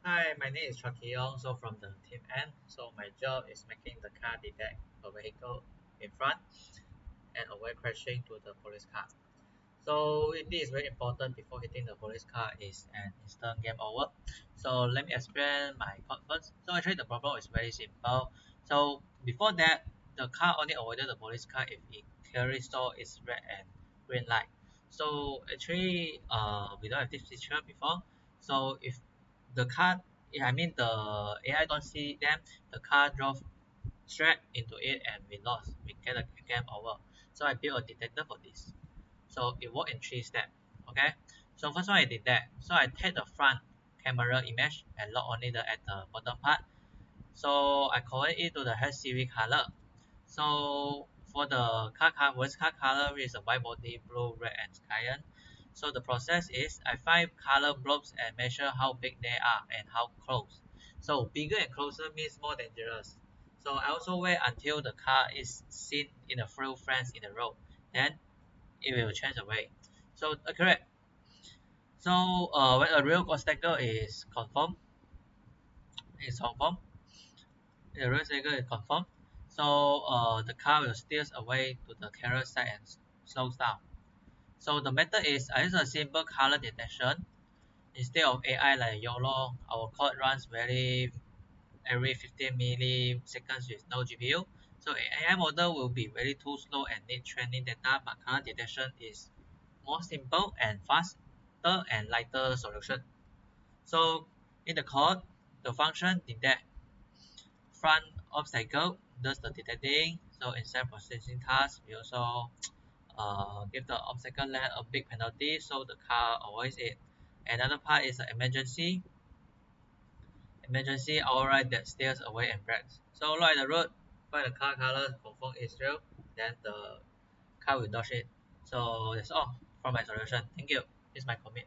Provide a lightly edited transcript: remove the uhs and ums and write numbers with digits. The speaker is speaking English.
Hi, my name is Chucky Yong, so from the team N. So my job is making the car detect a vehicle in front and avoid crashing to the police car. So this is very important before hitting the police car is an instant game over. So let me explain my code first. So actually the problem is very simple. So before that, the car only avoided the police car if it clearly saw its red and green light. So actually, we don't have this feature before. So if the car, I mean the AI don't see them, the car drove straight into it and we get a game over. So I built a detector for this. So it worked in three steps. Okay. So first one I did that. So I take the front camera image and lock only at the bottom part. So I convert it to the HCV color. So for the voice car color is a white body, blue, red, and cyan. So the process is I find color blobs and measure how big they are and how close. So bigger and closer means more dangerous. So I also wait until the car is seen in a few frames in the road. Then it will change away. So correct. So when a real obstacle is confirmed, the real obstacle is confirmed. So the car will steer away to the carrier side and slows down. So the method is I use a simple color detection instead of AI like YOLO. Our code runs every 15 milliseconds with no GPU. So AI model will be very too slow and need training data, but color detection is more simple and faster and lighter solution. So in the code, the function detect front obstacle does the detecting. So instead processing tasks, we also give the obstacle length a big penalty so the car avoids it. Another part is the emergency override that steers away and brakes. So along the road, find the car color, confirm Israel, then the car will dodge it. So that's all from my solution. Thank you. This is my commit.